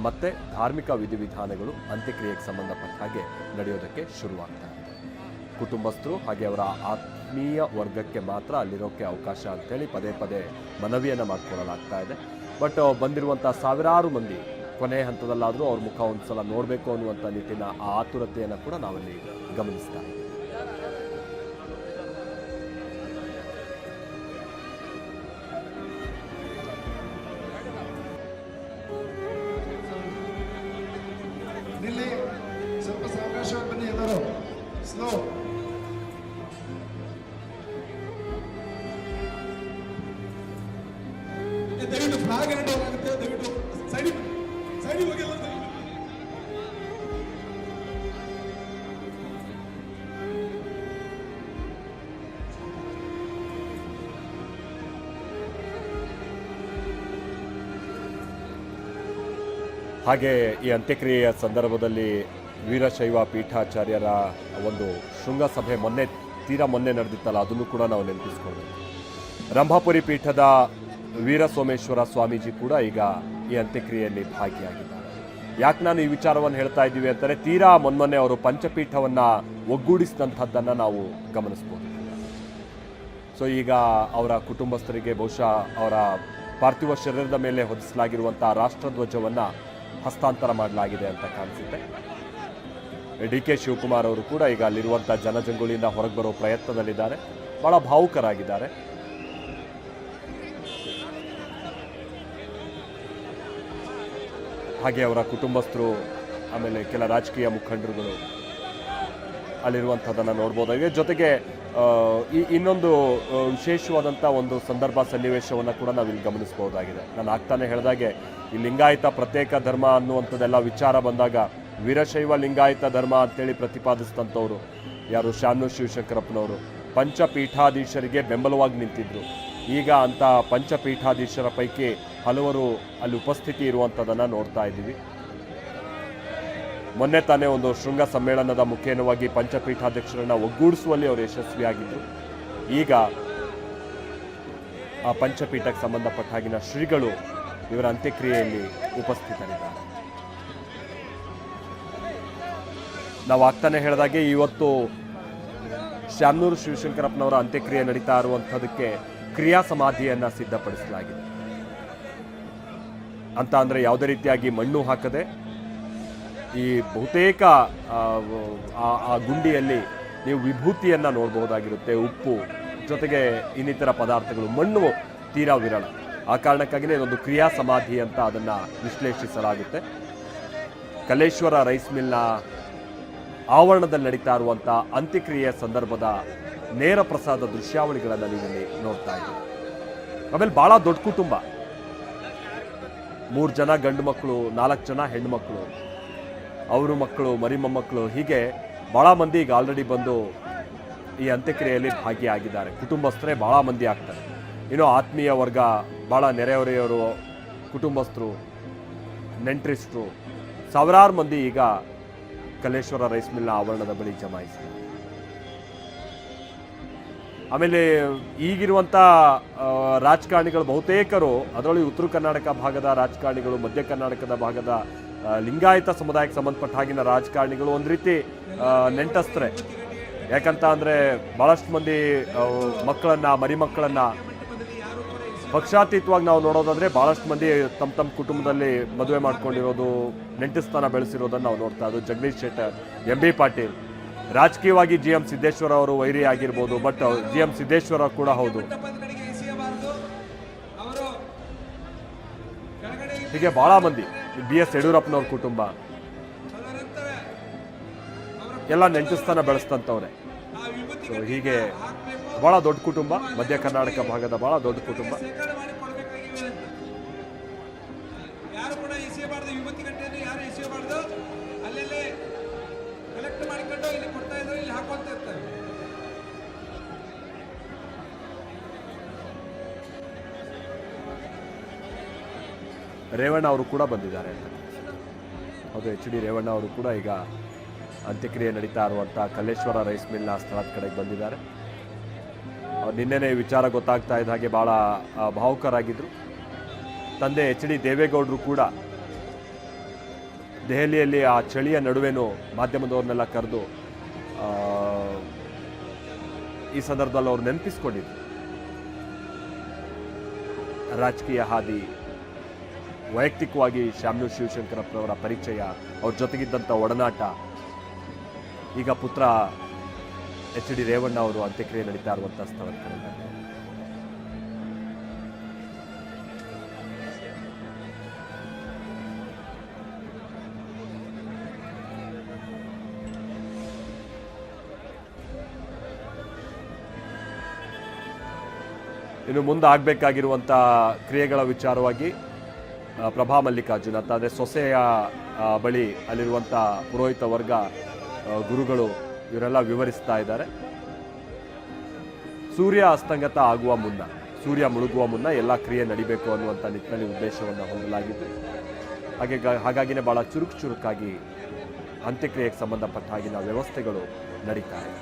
ಮತ್ತೆ ಧಾರ್ಮಿಕ ವಿಧಿವಿಧಾನಗಳು ಅಂತ್ಯಕ್ರಿಯೆಗೆ ಸಂಬಂಧಪಟ್ಟ ಹಾಗೆ ನಡೆಯೋದಕ್ಕೆ ಶುರುವಾಗ್ತಾ ಇದೆ. ಕುಟುಂಬಸ್ಥರು ಹಾಗೆ ಅವರ ಆತ್ಮೀಯ ವರ್ಗಕ್ಕೆ ಮಾತ್ರ ಅಲ್ಲಿರೋಕ್ಕೆ ಅವಕಾಶ ಅಂತೇಳಿ ಪದೇ ಪದೇ ಮನವಿಯನ್ನು ಮಾಡಿಕೊಳ್ಳಲಾಗ್ತಾ ಇದೆ. ಬಟ್ ಬಂದಿರುವಂಥ ಸಾವಿರಾರು ಮಂದಿ ಕೊನೆ ಹಂತದಲ್ಲಾದರೂ ಅವ್ರ ಮುಖ ಒಂದ್ಸಲ ನೋಡಬೇಕು ಅನ್ನುವಂಥ ನಿಟ್ಟಿನ ಆ ಆತುರತೆಯನ್ನು ಕೂಡ ನಾವಲ್ಲಿ ಗಮನಿಸ್ತಾ ಇದ್ದೀವಿ. ಸ್ವಲ್ಪ ಸಾವಕಾಶವಾಗಿ ಬನ್ನಿ ಎಲ್ಲರೂ, ಸ್ಲೋ. ದಯವಿಟ್ಟು ಫ್ಲಾಗ್ ಹ್ಯಾಂಡ್ ಓವರ್ ಆಗುತ್ತೆ, ದಯವಿಟ್ಟು ಸೈಡಿಗೆ ಹೋಗಿ ಎಲ್ಲ. ಹಾಗೆ ಈ ಅಂತ್ಯಕ್ರಿಯೆಯ ಸಂದರ್ಭದಲ್ಲಿ ವೀರಶೈವ ಪೀಠಾಚಾರ್ಯರ ಒಂದು ಶೃಂಗಸಭೆ ಮೊನ್ನೆ ನಡೆದಿತ್ತಲ್ಲ, ಅದನ್ನು ಕೂಡ ನಾವು ನೆನಪಿಸ್ಕೊಳ್ಬೇಕು. ರಂಭಾಪುರಿ ಪೀಠದ ವೀರಸೋಮೇಶ್ವರ ಸ್ವಾಮೀಜಿ ಕೂಡ ಈಗ ಈ ಅಂತ್ಯಕ್ರಿಯೆಯಲ್ಲಿ ಭಾಗಿಯಾಗಿದ್ದಾರೆ. ಯಾಕೆ ನಾನು ಈ ವಿಚಾರವನ್ನು ಹೇಳ್ತಾ ಇದ್ದೀವಿ ಅಂತಾರೆ, ತೀರಾ ಮೊನ್ನೆ ಅವರು ಪಂಚಪೀಠವನ್ನು ಒಗ್ಗೂಡಿಸಿದಂಥದ್ದನ್ನು ನಾವು ಗಮನಿಸ್ಬೋದು. ಸೊ ಈಗ ಅವರ ಕುಟುಂಬಸ್ಥರಿಗೆ ಬಹುಶಃ ಅವರ ಪಾರ್ಥಿವ ಶರೀರದ ಮೇಲೆ ಹೊದಿಸಲಾಗಿರುವಂಥ ರಾಷ್ಟ್ರಧ್ವಜವನ್ನು ಹಸ್ತಾಂತರ ಮಾಡಲಾಗಿದೆ ಅಂತ ಕಾಣಿಸುತ್ತೆ. ಡಿ.ಕೆ. ಶಿವಕುಮಾರ್ ಅವರು ಕೂಡ ಈಗ ಅಲ್ಲಿರುವಂಥ ಜನಜಂಗುಳಿಯಿಂದ ಹೊರಗೆ ಬರೋ ಪ್ರಯತ್ನದಲ್ಲಿದ್ದಾರೆ, ಬಹಳ ಭಾವುಕರಾಗಿದ್ದಾರೆ. ಹಾಗೆ ಅವರ ಕುಟುಂಬಸ್ಥರು, ಆಮೇಲೆ ಕೆಲ ರಾಜಕೀಯ ಮುಖಂಡರುಗಳು ಅಲ್ಲಿರುವಂಥದ್ದನ್ನು ನೋಡ್ಬೋದಾಗಿದೆ. ಜೊತೆಗೆ ಇನ್ನೊಂದು ವಿಶೇಷವಾದಂಥ ಒಂದು ಸಂದರ್ಭ ಸನ್ನಿವೇಶವನ್ನು ಕೂಡ ನಾವಿಲ್ಲಿ ಗಮನಿಸಬಹುದಾಗಿದೆ. ನಾನು ಆಗ್ತಾನೆ ಹೇಳಿದಾಗೆ ಈ ಲಿಂಗಾಯತ ಪ್ರತ್ಯೇಕ ಧರ್ಮ ಅನ್ನುವಂಥದ್ದೆಲ್ಲ ವಿಚಾರ ಬಂದಾಗ ವೀರಶೈವ ಲಿಂಗಾಯತ ಧರ್ಮ ಅಂತೇಳಿ ಪ್ರತಿಪಾದಿಸಿದಂಥವ್ರು ಯಾರು, ಶಾಮನೂರು ಶಿವಶಂಕರಪ್ಪನವರು ಪಂಚಪೀಠಾಧೀಶರಿಗೆ ಬೆಂಬಲವಾಗಿ ನಿಂತಿದ್ರು. ಈಗ ಅಂಥ ಪಂಚಪೀಠಾಧೀಶರ ಪೈಕಿ ಹಲವರು ಅಲ್ಲಿ ಉಪಸ್ಥಿತಿ ಇರುವಂಥದ್ದನ್ನು ನೋಡ್ತಾ ಇದ್ದೀವಿ. ಮೊನ್ನೆ ತಾನೇ ಒಂದು ಶೃಂಗ ಸಮ್ಮೇಳನದ ಮುಖೇನವಾಗಿ ಪಂಚಪೀಠಾಧ್ಯಕ್ಷರನ್ನು ಒಗ್ಗೂಡಿಸುವಲ್ಲಿ ಅವರು ಯಶಸ್ವಿಯಾಗಿದ್ದರು. ಈಗ ಆ ಪಂಚಪೀಠಕ್ಕೆ ಸಂಬಂಧಪಟ್ಟ ಹಾಗಿನ ಶ್ರೀಗಳು ಇವರ ಅಂತ್ಯಕ್ರಿಯೆಯಲ್ಲಿ ಉಪಸ್ಥಿತರಿದ್ದಾರೆ. ನಾವು ಆಗ್ತಾನೆ ಹೇಳಿದಾಗೆ ಇವತ್ತು ಶಾಮನೂರು ಶಿವಶಂಕರಪ್ಪನವರ ಅಂತ್ಯಕ್ರಿಯೆ ನಡೀತಾ ಇರುವಂಥದ್ದಕ್ಕೆ ಕ್ರಿಯಾ ಸಮಾಧಿಯನ್ನು ಸಿದ್ಧಪಡಿಸಲಾಗಿದೆ. ಅಂತ ಅಂದರೆ ಯಾವುದೇ ರೀತಿಯಾಗಿ ಮಣ್ಣು ಹಾಕದೆ ಈ ಬಹುತೇಕ ಆ ಗುಂಡಿಯಲ್ಲಿ ನೀವು ವಿಭೂತಿಯನ್ನು ನೋಡಬಹುದಾಗಿರುತ್ತೆ, ಉಪ್ಪು ಜೊತೆಗೆ ಇನ್ನಿತರ ಪದಾರ್ಥಗಳು. ಮಣ್ಣು ತೀರಾ ವಿರಳ, ಆ ಕಾರಣಕ್ಕಾಗಿಯೇ ಇದೊಂದು ಕ್ರಿಯಾ ಸಮಾಧಿ ಅಂತ ಅದನ್ನು ವಿಶ್ಲೇಷಿಸಲಾಗುತ್ತೆ. ಕಲೇಶ್ವರ ರೈಸ್ ಮಿಲ್ನ ಆವರಣದಲ್ಲಿ ನಡೀತಾ ಇರುವಂಥ ಅಂತ್ಯಕ್ರಿಯೆಯ ಸಂದರ್ಭದ ನೇರ ಪ್ರಸಾದ ದೃಶ್ಯಾವಳಿಗಳನ್ನು ನೀವಿಲ್ಲಿ ನೋಡ್ತಾ ಇದ್ದೀವಿ. ಆಮೇಲೆ ಭಾಳ ದೊಡ್ಡ ಕುಟುಂಬ, 3 ಜನ ಗಂಡು ಮಕ್ಕಳು, 4 ಜನ ಹೆಣ್ಣು ಮಕ್ಕಳು, ಅವರು ಮಕ್ಕಳು, ಮರಿ ಮೊಮ್ಮಕ್ಕಳು, ಹೀಗೆ ಭಾಳ ಮಂದಿ ಈಗ ಆಲ್ರೆಡಿ ಬಂದು ಈ ಅಂತ್ಯಕ್ರಿಯೆಯಲ್ಲಿ ಭಾಗಿಯಾಗಿದ್ದಾರೆ. ಕುಟುಂಬಸ್ಥರೇ ಭಾಳ ಮಂದಿ ಆಗ್ತಾರೆ. ಇನ್ನು ಆತ್ಮೀಯ ವರ್ಗ, ಭಾಳ ನೆರೆಹೊರೆಯವರು, ಕುಟುಂಬಸ್ಥರು, ನೆಂಟರಿಸ್ಟರು, ಸಾವಿರಾರು ಮಂದಿ ಈಗ ಕಲೇಶ್ವರ ರೈಸ್ ಮಿಲ್ನ ಆವರಣದ ಬಳಿ ಜಮಾಯಿಸಿದ್ದಾರೆ. ಆಮೇಲೆ ಈಗಿರುವಂಥ ರಾಜಕಾರಣಿಗಳು ಬಹುತೇಕರು, ಅದರೊಳಗೆ ಉತ್ತರ ಕರ್ನಾಟಕ ಭಾಗದ ರಾಜಕಾರಣಿಗಳು, ಮಧ್ಯ ಕರ್ನಾಟಕದ ಭಾಗದ ಲಿಂಗಾಯತ ಸಮುದಾಯಕ್ಕೆ ಸಂಬಂಧಪಟ್ಟ ಹಾಗಿನ ರಾಜಕಾರಣಿಗಳು ಒಂದು ರೀತಿ ನೆಂಟಸ್ತ್ರೆ. ಯಾಕಂತ ಅಂದರೆ ಭಾಳಷ್ಟು ಮಂದಿ ಮಕ್ಕಳನ್ನು, ಮರಿ ಮಕ್ಕಳನ್ನು ಪಕ್ಷಾತೀತವಾಗಿ ನಾವು ನೋಡೋದಾದರೆ ಭಾಳಷ್ಟು ಮಂದಿ ತಮ್ಮ ಕುಟುಂಬದಲ್ಲಿ ಮದುವೆ ಮಾಡ್ಕೊಂಡಿರೋದು, ನೆಂಟಸ್ಥಾನ ಬೆಳೆಸಿರೋದನ್ನು ನಾವು ನೋಡ್ತಾ ಇದ್ದು. ಜಗದೀಶ್ ಶೆಟ್ಟರ್, ಎಂ ಬಿ ಪಾಟೀಲ್, ರಾಜಕೀಯವಾಗಿ GM ಸಿದ್ದೇಶ್ವರ ಅವರು ವೈರಿ ಆಗಿರ್ಬೋದು, ಬಟ್ GM ಸಿದ್ದೇಶ್ವರ ಕೂಡ ಹೌದು. ಹೀಗೆ ಭಾಳ ಮಂದಿ, BS ಯಡಿಯೂರಪ್ಪನವ್ರ ಕುಟುಂಬ ಎಲ್ಲ ನೆಂಟಸ್ಥಾನ ಬೆಳೆಸ್ತಂಥವ್ರೆ. ಸೊ ಹೀಗೆ ಭಾಳ ದೊಡ್ಡ ಕುಟುಂಬ, ಮಧ್ಯ ಕರ್ನಾಟಕ ಭಾಗದ ಭಾಳ ದೊಡ್ಡ ಕುಟುಂಬ. ರೇವಣ್ಣ ಅವರು ಕೂಡ ಬಂದಿದ್ದಾರೆ. ಹೌದು, HD ರೇವಣ್ಣ ಅವರು ಕೂಡ ಈಗ ಅಂತ್ಯಕ್ರಿಯೆ ನಡೀತಾ ಇರುವಂಥ ಕಲೇಶ್ವರ ರೈಸ್ ಮಿಲ್ನ ಸ್ಥಳದ ಕಡೆಗೆ ಬಂದಿದ್ದಾರೆ. ನಿನ್ನೆನೇ ವಿಚಾರ ಗೊತ್ತಾಗ್ತಾ ಇದ್ದ ಹಾಗೆ ಭಾಳ ಭಾವುಕರಾಗಿದ್ದರು. ತಂದೆ HD ದೇವೇಗೌಡರು ಕೂಡ ದೆಹಲಿಯಲ್ಲಿ ಆ ಚಳಿಯ ನಡುವೆನೂ ಮಾಧ್ಯಮದವ್ರನ್ನೆಲ್ಲ ಕರೆದು ಈ ಸಂದರ್ಭದಲ್ಲಿ ಅವ್ರು ನೆನಪಿಸ್ಕೊಂಡಿದ್ರು. ರಾಜಕೀಯ ಹಾದಿ, ವೈಯಕ್ತಿಕವಾಗಿ ಶಾಮನೂರು ಶಿವಶಂಕರಪ್ಪನವರ ಪರಿಚಯ, ಅವ್ರ ಜೊತೆಗಿದ್ದಂಥ ಒಡನಾಟ, ಈಗ ಪುತ್ರ ಎಚ್.ಡಿ. ರೇವಣ್ಣ ಅವರು ಅಂತ್ಯಕ್ರಿಯೆ ನಡೀತಾ ಇರುವಂಥ ಸ್ಥಳದ ಕಡೆ. ಇನ್ನು ಮುಂದೆ ಆಗಬೇಕಾಗಿರುವಂಥ ಕ್ರಿಯೆಗಳ ವಿಚಾರವಾಗಿ ಪ್ರಭಾ ಮಲ್ಲಿಕಾರ್ಜುನ್ ಅಂದರೆ ಸೊಸೆಯ ಬಳಿ ಅಲ್ಲಿರುವಂಥ ಪುರೋಹಿತ ವರ್ಗ, ಗುರುಗಳು ಇವರೆಲ್ಲ ವಿವರಿಸ್ತಾ ಇದ್ದಾರೆ. ಸೂರ್ಯ ಅಸ್ತಂಗತ ಆಗುವ ಮುನ್ನ, ಸೂರ್ಯ ಮುಳುಗುವ ಮುನ್ನ ಎಲ್ಲ ಕ್ರಿಯೆ ನಡಿಬೇಕು ಅನ್ನುವಂಥ ನಿಟ್ಟಿನಲ್ಲಿ ಉದ್ದೇಶವನ್ನು ಹೊಂದಲಾಗಿತ್ತು. ಹಾಗಾಗಿನೇ ಬಹಳ ಚುರುಕಾಗಿ ಅಂತ್ಯಕ್ರಿಯೆಗೆ ಸಂಬಂಧಪಟ್ಟ ಹಾಗಿನ ವ್ಯವಸ್ಥೆಗಳು ನಡೀತಾ ಇದೆ.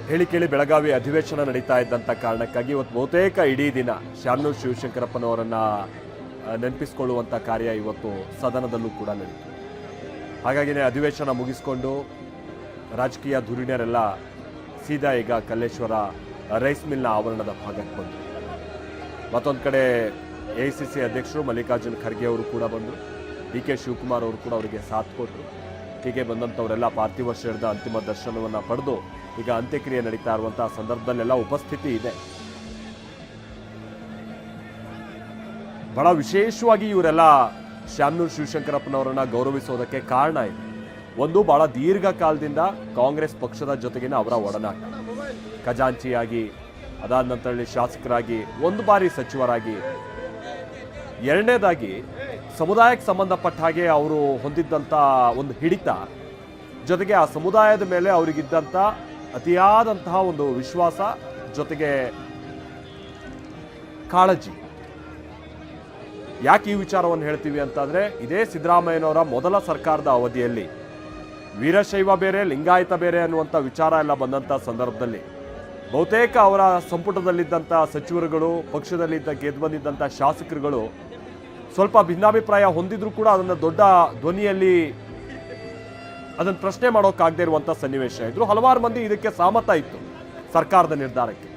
ಹೇಳಿ ಕೇಳಿ ಬೆಳಗಾವಿ ಅಧಿವೇಶನ ನಡೀತಾ ಇದ್ದಂಥ ಕಾರಣಕ್ಕಾಗಿ ಇವತ್ತು ಬಹುತೇಕ ಇಡೀ ದಿನ ಶಾಮನೂರು ಶಿವಶಂಕರಪ್ಪನವರನ್ನು ನೆನಪಿಸಿಕೊಳ್ಳುವಂಥ ಕಾರ್ಯ ಇವತ್ತು ಸದನದಲ್ಲೂ ಕೂಡ ನಡೀತು. ಹಾಗಾಗಿನೇ ಅಧಿವೇಶನ ಮುಗಿಸ್ಕೊಂಡು ರಾಜಕೀಯ ಧುರೀಣರೆಲ್ಲ ಸೀದಾ ಈಗ ಕಲ್ಲೇಶ್ವರ ರೈಸ್ ಮಿಲ್ನ ಆವರಣದ ಭಾಗಕ್ಕೆ ಬಂದರು. ಮತ್ತೊಂದು ಕಡೆ AICC ಅಧ್ಯಕ್ಷರು ಮಲ್ಲಿಕಾರ್ಜುನ್ ಖರ್ಗೆ ಅವರು ಕೂಡ ಬಂದರು. DK ಶಿವಕುಮಾರ್ ಅವರು ಕೂಡ ಅವರಿಗೆ ಸಾಥ್ ಕೊಟ್ಟರು. ಹೀಗೆ ಬಂದಂಥವರೆಲ್ಲ ಪಾರ್ಥಿವ ಶರೀರದ ಅಂತಿಮ ದರ್ಶನವನ್ನು ಪಡೆದು ಈಗ ಅಂತ್ಯಕ್ರಿಯೆ ನಡೀತಾ ಇರುವಂತಹ ಸಂದರ್ಭದಲ್ಲೆಲ್ಲ ಉಪಸ್ಥಿತಿ ಇದೆ. ಬಹಳ ವಿಶೇಷವಾಗಿ ಇವರೆಲ್ಲ ಶಾಮನೂರು ಶಿವಶಂಕರಪ್ಪನವರನ್ನ ಗೌರವಿಸೋದಕ್ಕೆ ಕಾರಣ ಇದೆ. ಒಂದು, ಬಹಳ ದೀರ್ಘಕಾಲದಿಂದ ಕಾಂಗ್ರೆಸ್ ಪಕ್ಷದ ಜೊತೆಗಿನ ಅವರ ಒಡನಾಟ, ಖಜಾಂಚಿಯಾಗಿ, ಅದಾದ ನಂತರದಲ್ಲಿ ಶಾಸಕರಾಗಿ, ಒಂದು ಬಾರಿ ಸಚಿವರಾಗಿ, ಎರಡನೇದಾಗಿ ಸಮುದಾಯಕ್ಕೆ ಸಂಬಂಧಪಟ್ಟ ಹಾಗೆ ಅವರು ಹೊಂದಿದ್ದಂಥ ಒಂದು ಹಿಡಿತ, ಜೊತೆಗೆ ಆ ಸಮುದಾಯದ ಮೇಲೆ ಅವರಿಗಿದ್ದಂಥ ಅತಿಯಾದಂತಹ ಒಂದು ವಿಶ್ವಾಸ, ಜೊತೆಗೆ ಕಾಳಜಿ. ಯಾಕೆ ಈ ವಿಚಾರವನ್ನು ಹೇಳ್ತೀವಿ ಅಂತಂದ್ರೆ, ಇದೇ ಸಿದ್ದರಾಮಯ್ಯನವರ ಮೊದಲ ಸರ್ಕಾರದ ಅವಧಿಯಲ್ಲಿ ವೀರಶೈವ ಬೇರೆ, ಲಿಂಗಾಯತ ಬೇರೆ ಅನ್ನುವಂಥ ವಿಚಾರ ಎಲ್ಲ ಬಂದಂಥ ಸಂದರ್ಭದಲ್ಲಿ ಬಹುತೇಕ ಅವರ ಸಂಪುಟದಲ್ಲಿದ್ದಂಥ ಸಚಿವರುಗಳು, ಪಕ್ಷದಲ್ಲಿದ್ದ ಗೆದ್ದು ಬಂದಿದ್ದಂಥ ಶಾಸಕರುಗಳು ಸ್ವಲ್ಪ ಭಿನ್ನಾಭಿಪ್ರಾಯ ಹೊಂದಿದ್ರು ಕೂಡ ಅದನ್ನು ದೊಡ್ಡ ಧ್ವನಿಯಲ್ಲಿ ಅದನ್ನು ಪ್ರಶ್ನೆ ಮಾಡೋಕ್ಕಾಗದೇ ಇರುವಂಥ ಸನ್ನಿವೇಶ ಇದ್ರು. ಹಲವಾರು ಮಂದಿ ಇದಕ್ಕೆ ಸಹಮತ ಇತ್ತು ಸರ್ಕಾರದ ನಿರ್ಧಾರಕ್ಕೆ.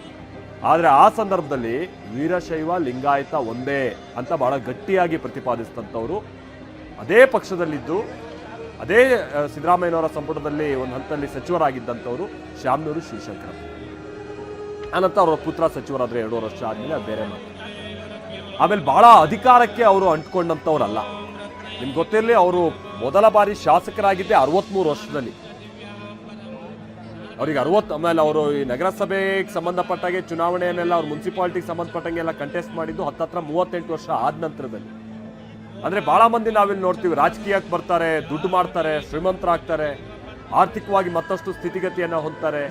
ಆದರೆ ಆ ಸಂದರ್ಭದಲ್ಲಿ ವೀರಶೈವ ಲಿಂಗಾಯತ ಒಂದೇ ಅಂತ ಬಹಳ ಗಟ್ಟಿಯಾಗಿ ಪ್ರತಿಪಾದಿಸಿದಂಥವರು ಅದೇ ಪಕ್ಷದಲ್ಲಿದ್ದು, ಅದೇ ಸಿದ್ದರಾಮಯ್ಯನವರ ಸಂಪುಟದಲ್ಲಿ ಒಂದು ಹಂತದಲ್ಲಿ ಸಚಿವರಾಗಿದ್ದಂಥವರು ಶಾಮನೂರು ಶಿವಶಂಕರಪ್ಪ. ಆನಂತರ ಅವರ ಪುತ್ರ ಸಚಿವರಾದರೆ 2 ವರ್ಷ ಆದಮೇಲೆ ಅದು ಬೇರೆ ಮಾತು. ಆಮೇಲೆ ಬಹಳ ಅಧಿಕಾರಕ್ಕೆ ಅವರು ಅಂಟ್ಕೊಂಡಂಥವ್ರಲ್ಲ. ನಿಮ್ಗೆ ಗೊತ್ತಿರಲಿ, ಅವರು ಮೊದಲ ಬಾರಿ ಶಾಸಕರಾಗಿದ್ದೆ 63 ವರ್ಷದಲ್ಲಿ. ಅವ್ರಿಗೆ 60, ಆಮೇಲೆ ಅವರು ಈ ನಗರಸಭೆಗೆ ಸಂಬಂಧಪಟ್ಟಾಗೆ ಚುನಾವಣೆಯನ್ನೆಲ್ಲ ಅವ್ರು ಮುನ್ಸಿಪಾಲಿಟಿಗೆ ಸಂಬಂಧಪಟ್ಟಂಗೆ ಎಲ್ಲ ಕಂಟೆಸ್ಟ್ ಮಾಡಿದ್ದು ಹತ್ತತ್ರ 38 ವರ್ಷ ಆದ ನಂತರದಲ್ಲಿ. ಅಂದರೆ ಭಾಳ ಮಂದಿ ನಾವಿಲ್ಲಿ ನೋಡ್ತೀವಿ, ರಾಜಕೀಯಕ್ಕೆ ಬರ್ತಾರೆ, ದುಡ್ಡು ಮಾಡ್ತಾರೆ, ಶ್ರೀಮಂತರಾಗ್ತಾರೆ, ಆರ್ಥಿಕವಾಗಿ ಮತ್ತಷ್ಟು ಸ್ಥಿತಿಗತಿಯನ್ನು ಹೊಂದ್ತಾರೆ.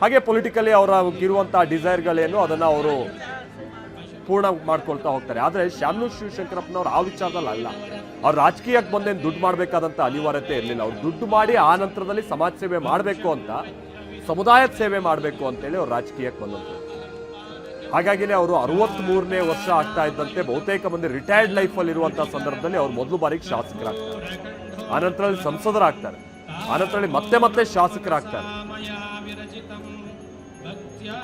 ಹಾಗೆ ಪೊಲಿಟಿಕಲಿ ಅವರ ಇರುವಂಥ ಡಿಸೈರ್ಗಳೇನು ಅದನ್ನು ಅವರು ಪೂರ್ಣ ಮಾಡ್ಕೊಳ್ತಾ ಹೋಗ್ತಾರೆ. ಆದರೆ ಶಾಮನೂರು ಶಿವಶಂಕರಪ್ಪನವ್ರು ಆ ವಿಚಾರದಲ್ಲಿ ಅಲ್ಲ. ಅವ್ರು ರಾಜಕೀಯಕ್ಕೆ ಬಂದೇನು ದುಡ್ಡು ಮಾಡಬೇಕಾದಂಥ ಅನಿವಾರ್ಯತೆ ಇರಲಿಲ್ಲ. ಅವ್ರು ದುಡ್ಡು ಮಾಡಿ ಆ ನಂತರದಲ್ಲಿ ಸಮಾಜ ಸೇವೆ ಮಾಡಬೇಕು ಅಂತ, ಸಮುದಾಯದ ಸೇವೆ ಮಾಡಬೇಕು ಅಂತೇಳಿ ಅವ್ರು ರಾಜಕೀಯಕ್ಕೆ ಬಂದಂಥದ್ದು. ಹಾಗಾಗಿನೇ ಅವರು 63ನೇ ವರ್ಷ ಆಗ್ತಾ ಇದ್ದಂತೆ ಬಹುತೇಕ ಮಂದಿ ರಿಟೈರ್ಡ್ ಲೈಫಲ್ಲಿ ಇರುವಂತಹ ಸಂದರ್ಭದಲ್ಲಿ ಅವ್ರು ಮೊದಲು ಬಾರಿಗೆ ಶಾಸಕರಾಗ್ತಾರೆ, ಆನಂತರದಲ್ಲಿ ಸಂಸದರಾಗ್ತಾರೆ, ಆನಂತರದಲ್ಲಿ ಮತ್ತೆ ಶಾಸಕರಾಗ್ತಾರೆ.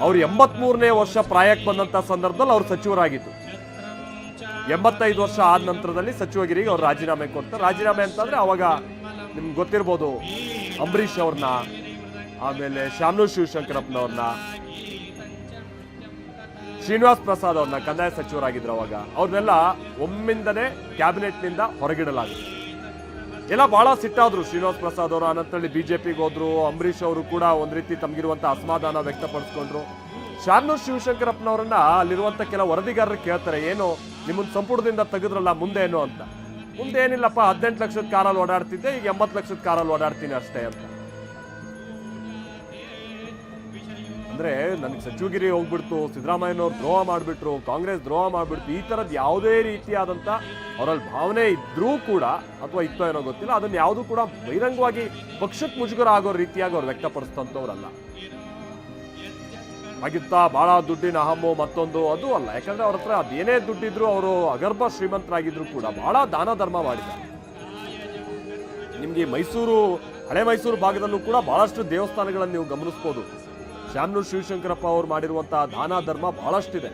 ಅವ್ರು 83ನೇ ವರ್ಷ ಪ್ರಾಯಕ್ಕೆ ಬಂದಂತ ಸಂದರ್ಭದಲ್ಲಿ ಅವ್ರು ಸಚಿವರಾಗಿತ್ತು. 85 ವರ್ಷ ಆದ ನಂತರದಲ್ಲಿ ಸಚಿವಗಿರಿಗೆ ಅವ್ರು ರಾಜೀನಾಮೆ ಕೊಡ್ತಾರೆ. ರಾಜೀನಾಮೆ ಅಂತಂದ್ರೆ ಅವಾಗ ನಿಮ್ಗೆ ಗೊತ್ತಿರ್ಬೋದು, ಅಂಬರೀಷ್ ಅವ್ರನ್ನ, ಆಮೇಲೆ ಶಾಮನೂರು ಶಿವಶಂಕರಪ್ಪನವ್ರನ್ನ, ಶ್ರೀನಿವಾಸ್ ಪ್ರಸಾದ್ ಅವ್ರನ್ನ ಕಂದಾಯ ಸಚಿವರಾಗಿದ್ರು. ಅವಾಗ ಅವ್ರನ್ನೆಲ್ಲ ಒಮ್ಮಿಂದನೇ ಕ್ಯಾಬಿನೆಟ್ನಿಂದ ಹೊರಗಿಡಲಾಗುತ್ತೆ. ಎಲ್ಲ ಬಹಳ ಸಿಟ್ಟಾದ್ರು ಶ್ರೀನಿವಾಸ್ ಪ್ರಸಾದ್ ಅವರು. ಅನಂತರದಲ್ಲಿ ಬಿಜೆಪಿಗೆ ಹೋದ್ರು. ಅಂಬರೀಷ್ ಅವರು ಕೂಡ ಒಂದ್ ರೀತಿ ತಮಗಿರುವಂತ ಅಸಮಾಧಾನ ವ್ಯಕ್ತಪಡಿಸ್ಕೊಂಡ್ರು. ಶಾಮನೂರು ಶಿವಶಂಕರಪ್ಪನವರನ್ನ ಅಲ್ಲಿರುವಂತ ಕೆಲ ವರದಿಗಾರರು ಕೇಳ್ತಾರೆ, ಏನು ನಿಮ್ಮನ್ನ ಸಂಪುಟದಿಂದ ತೆಗೆದ್ರಲ್ಲ, ಮುಂದೆ ಏನು ಅಂತ. ಮುಂದೆ ಏನಿಲ್ಲಪ್ಪ, 18 ಲಕ್ಷದ ಕಾರಲ್ಲಿ ಓಡಾಡ್ತಿದ್ದೆ, ಈಗ 80 ಲಕ್ಷದ ಕಾರಲ್ಲಿ ಓಡಾಡ್ತೀನಿ ಅಷ್ಟೇ ಅಂತ. ಅಂದ್ರೆ ನನಗೆ ಸಚಿವಗಿರಿ ಹೋಗ್ಬಿಡ್ತು, ಸಿದ್ದರಾಮಯ್ಯನವ್ರು ದ್ರೋಹ ಮಾಡಿಬಿಟ್ರು, ಕಾಂಗ್ರೆಸ್ ದ್ರೋಹ ಮಾಡಿಬಿಡ್ತು, ಈ ಥರದ್ದು ಯಾವುದೇ ರೀತಿಯಾದಂಥ ಅವರಲ್ಲಿ ಭಾವನೆ ಇದ್ರೂ ಕೂಡ, ಅಥವಾ ಇತ್ತೋ ಏನೋ ಗೊತ್ತಿಲ್ಲ, ಅದನ್ನು ಯಾವುದೂ ಕೂಡ ಬಹಿರಂಗವಾಗಿ ಪಕ್ಷಕ್ಕೆ ಮುಜುಗರ ಆಗೋ ರೀತಿಯಾಗಿ ಅವ್ರು ವ್ಯಕ್ತಪಡಿಸ್ತಂಥವ್ರಲ್ಲ. ಹಾಗಿತ್ತ ಭಾಳ ದುಡ್ಡಿನ ಅಹಮ್ಮು ಮತ್ತೊಂದು ಅದು ಅಲ್ಲ. ಯಾಕಂದ್ರೆ ಅವ್ರ ಹತ್ರ ಅದೇನೇ ದುಡ್ಡಿದ್ರು, ಅವರು ಅಗರ್ಭ ಶ್ರೀಮಂತರಾಗಿದ್ರು ಕೂಡ ಬಹಳ ದಾನ ಧರ್ಮ ಮಾಡಿದ್ದಾರೆ. ನಿಮ್ಗೆ ಮೈಸೂರು, ಹಳೆ ಮೈಸೂರು ಭಾಗದಲ್ಲೂ ಕೂಡ ಬಹಳಷ್ಟು ದೇವಸ್ಥಾನಗಳನ್ನು ನೀವು ಗಮನಿಸ್ಬೋದು. ಶಾಮನೂರು ಶಿವಶಂಕರಪ್ಪ ಅವರು ಮಾಡಿರುವಂತಹ ದಾನ ಧರ್ಮ ಬಹಳಷ್ಟಿದೆ.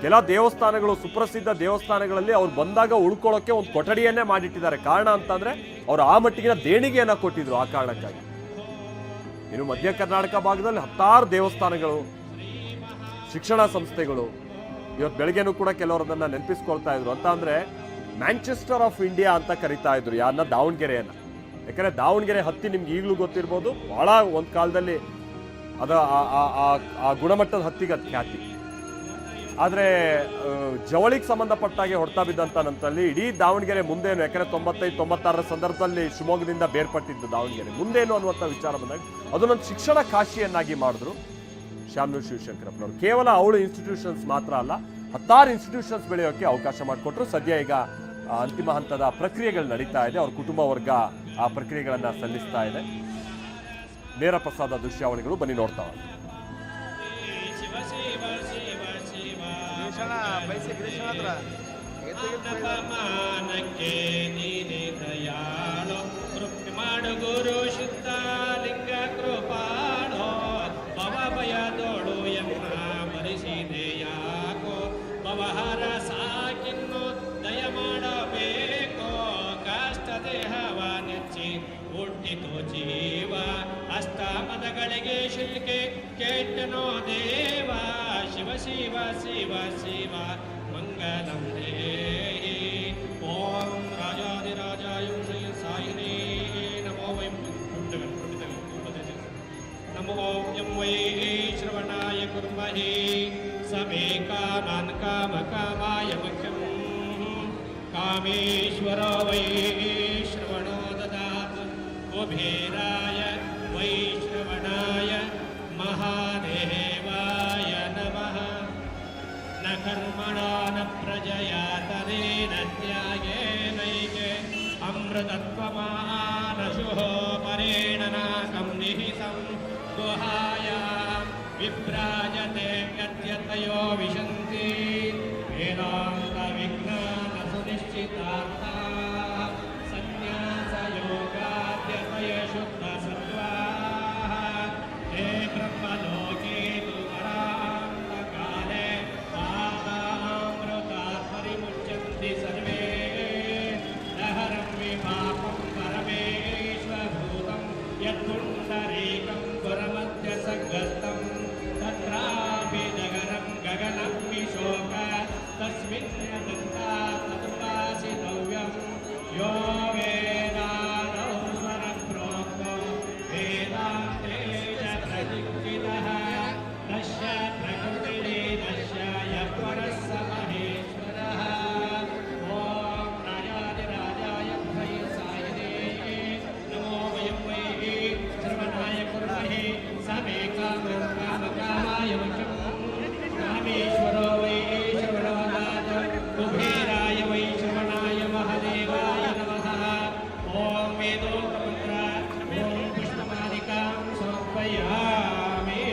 ಕೆಲ ದೇವಸ್ಥಾನಗಳು, ಸುಪ್ರಸಿದ್ಧ ದೇವಸ್ಥಾನಗಳಲ್ಲಿ ಅವ್ರು ಬಂದಾಗ ಉಳ್ಕೊಳ್ಳೋಕೆ ಒಂದು ಕೊಠಡಿಯನ್ನೇ ಮಾಡಿಟ್ಟಿದ್ದಾರೆ. ಕಾರಣ ಅಂತಂದ್ರೆ ಅವ್ರು ಆ ಮಟ್ಟಿಗಿನ ದೇಣಿಗೆಯನ್ನ ಕೊಟ್ಟಿದ್ರು. ಆ ಕಾರಣಕ್ಕಾಗಿ ಇನ್ನು ಮಧ್ಯ ಕರ್ನಾಟಕ ಭಾಗದಲ್ಲಿ ಹತ್ತಾರು ದೇವಸ್ಥಾನಗಳು, ಶಿಕ್ಷಣ ಸಂಸ್ಥೆಗಳು, ಇವತ್ತು ಬೆಳಗ್ಗೆನೂ ಕೂಡ ಕೆಲವರನ್ನ ನೆನಪಿಸ್ಕೊಳ್ತಾ ಇದ್ರು. ಅಂತ ಅಂದ್ರೆ ಮ್ಯಾಂಚೆಸ್ಟರ್ ಆಫ್ ಇಂಡಿಯಾ ಅಂತ ಕರಿತಾ ಇದ್ರು ಯಾರನ್ನ, ದಾವಣಗೆರೆಯನ್ನ. ಯಾಕಂದ್ರೆ ದಾವಣಗೆರೆ ಹತ್ತಿ ನಿಮ್ಗೆ ಈಗಲೂ ಗೊತ್ತಿರ್ಬೋದು, ಬಹಳ ಒಂದ್ ಕಾಲದಲ್ಲಿ ಅದ ಆ ಗುಣಮಟ್ಟದ ಹತ್ತಿಗೆ ಅದು ಖ್ಯಾತಿ. ಆದರೆ ಜವಳಿಗೆ ಸಂಬಂಧಪಟ್ಟಾಗೆ ಹೊಡ್ತಾ ಬಿದ್ದಂಥ ನಂತರದಲ್ಲಿ ಇಡೀ ದಾವಣಗೆರೆ ಮುಂದೇನು, ಯಾಕಂದರೆ 95-96 ಸಂದರ್ಭದಲ್ಲಿ ಶಿವಮೊಗ್ಗದಿಂದ ಬೇರ್ಪಟ್ಟಿದ್ದು ದಾವಣಗೆರೆ, ಮುಂದೇನು ಅನ್ನುವಂಥ ವಿಚಾರ ಬಂದಾಗ ಅದನ್ನೊಂದು ಶಿಕ್ಷಣ ಕಾಶಿಯನ್ನಾಗಿ ಮಾಡಿದ್ರು ಶಾಮನೂರು ಶಿವಶಂಕರಪ್ಪನವರು. ಕೇವಲ ಅವಳು ಇನ್ಸ್ಟಿಟ್ಯೂಷನ್ಸ್ ಮಾತ್ರ ಅಲ್ಲ, ಹತ್ತಾರು ಇನ್ಸ್ಟಿಟ್ಯೂಷನ್ಸ್ ಬೆಳೆಯೋಕ್ಕೆ ಅವಕಾಶ ಮಾಡಿಕೊಟ್ರು. ಸದ್ಯ ಈಗ ಅಂತಿಮ ಹಂತದ ಪ್ರಕ್ರಿಯೆಗಳು ನಡೀತಾ ಇದೆ. ಅವ್ರ ಕುಟುಂಬ ವರ್ಗ ಆ ಪ್ರಕ್ರಿಯೆಗಳನ್ನು ಸಲ್ಲಿಸ್ತಾ ಇದೆ. ನೇರ ಪ್ರಸಾದ ದೃಶ್ಯಾವಳಿಗಳು ಬನ್ನಿ ನೋಡ್ತಾವೆ. ಗುರು ಶುದ್ಧ ಲಿಂಗ ಕೃಪಾಳೋ ಭವ ಭಯದೋಳು ಎನ್ನ ಮರಿಸಿದೆಯಾಕೋ ಭವಹರ ಸಾಕಿನ್ನು ದಯ ಮಾಡಬೇಕೋ ಕಷ್ಟ ದೇಹವ ನೆಚ್ಚಿ ಹುಟ್ಟಿತು ಜೀವ ಅಷ್ಟ ಮದಗಳಿಗೆ ಶಿಲ್ಕೆ ಕೇಟನೋ ದೇವ ಶಿವ ಶಿವ ಶಿವ ಶಿವ ಮಂಗಲಂ ದೇಹಿ ಓಂ ರಾಜಾದಿರಾಜಾಯ ಶ್ರೀ ಸಾಯಿನೇ ನಮೋ ವೈಂ ನಮೋ ಯಂ ವೈ ಶ್ರವಣಾಯ ಕುರ್ಮಹಿ ಸಮೇ ಕಾಮಾನ್ ಕಾಮ ಕಾಮಾಯ ಮಖ್ಯಂ ಕಾಮೇಶ್ವರ ವೈ ಶ್ರವಣೋ ದದಾತು ಕುಬೇರಾಯ ವೈಶ್ರವಣಾಯ ಮಹಾದೇವಾಯ ನಮಃ ನ ಕರ್ಮಣಾ ನ ಪ್ರಜಯಾ ತದೇನ ತ್ಯಾಗೇನೈಕೆ ಅಮೃತತ್ವಮಾನಶುಃ ಪರೇಣ ನಾಕಂ ನಿಹಿತಂ ಗುಹಾಯ ವಿಭ್ರಾಜತೆ ಗತ್ಯತಯೋ ವಿಶಂತಿ ವೇದಾಂತ ವಿಜ್ಞಾನ ಸುನಿಶ್ಚಿತಾರ್ಥ ಸನ್ಯಾಸ ಯೋಗಾದ್ಯತಯ ಶುದ್ಧ ಸತ್ವಾಃ ಹೇ ಬ್ರಹ್ಮಲೋಕೆ ತು ಪರಾಂತ ಕಾಲೇ ಆದಾಮೃತಾತ್ ಪರಿಮುಚ್ಯಂತಿ ಸರ್ವೇ ದಹರಂ ವಿಪಾಪಂ ಪರಮೇಶ್ವರಭೂತಂ ಯತ್ಪುಂಡರೀಕಂ ಪರಮಧ್ಯ ಸಂಗತಂ ತತ್ರಾಪಿ ನಗರಂ ಗಗನಂ ವಿಶೋಕ ತಸ್ಮಿನ್ ಯದಂತಾ ತದುಪಾಸಿತವ್ಯಂ ಯೋ ವೇದಾನೌ ಸ್ವರ ಪ್ರೋಕ್ತೋ ವೇದಾಂತೆ ಚ ಪ್ರತಿಷ್ಠಿತಃ ತಸ್ಯ ಪ್ರಕೃತಿರೇ ತಸ್ಯ ಯಪರಃ ಸ ಮಹೇಶ್ವರಃ ಓಂ ರಾಜಾದಿರಾಜಾಯ ಭಯ ಸಾಯಿನೇ ನಮೋ ವಯಂ ವೈ ಶ್ರವಣಾಯ ಕುರ್ಮಹಿ ಸಮೇ ಕಾಮಂ वेदोक्तमन्त्र ॐ पुष्पमालिकां समर्पयामि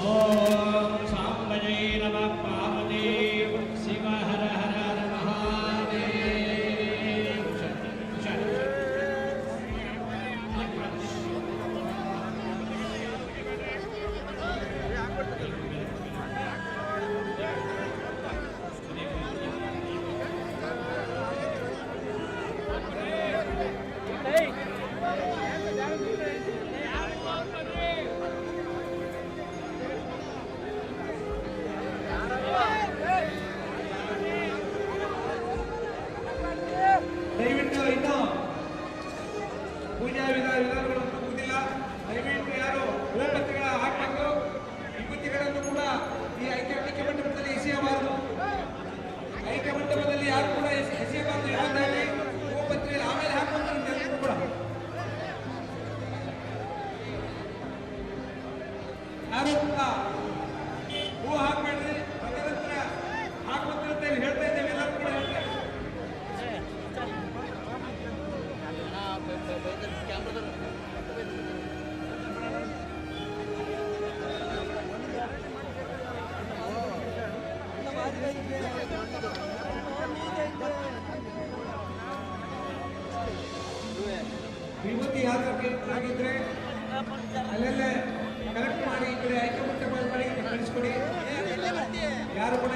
ॐ साम्बजै नमः पार्वती शिव हर हर हर महादेव ದಯವಿಟ್ಟು ಇನ್ನು ಪೂಜಾ ವಿಧಾನಗಳು ಮುಗಿದಿಲ್ಲ. ದಯವಿಟ್ಟು ಯಾರು ಹೂಪತ್ರಿಗಳ ಹಾಕಬೇಕು, ವಿಭೂತಿಗಳನ್ನು ಕೂಡ ಈ ಐಕ್ಯ ಮಂಟಪದಲ್ಲಿ ಎಸೆಯಬಾರದು. ಐಕ್ಯ ಮಂಟಪದಲ್ಲಿ ಯಾರು ಕೂಡ ಎಸೆಯಬಾರದು. ಯಾವ್ದಾಗಿ ಹೂಪತ್ರಿಕೆ ಆಮೇಲೆ ಹಾಕಬೇಕು ಕೂಡ ಯಾರು ಕೂಡ ಹೂ ಹಾಕ್ಬೇಡ್ರಿ. ಭಗವಂತರ ಹಾಕುವಂತ ಹೇಳ್ತಾ ಇದ್ದೇವೆ, ಎಲ್ಲರೂ ಕೂಡ ಹೇಳ್ತೇವೆ. ವಿಭೂತಿ ಆಗಿದ್ರೆ ಅಲ್ಲೆಲ್ಲೇ ಕಲೆಕ್ಟ್ ಮಾಡಿ ಈ ಕಡೆ ಆಯ್ಕೆ ಮಾಡಿ ಕಳಿಸ್ಕೊಡಿ. ಯಾರು ಕೂಡ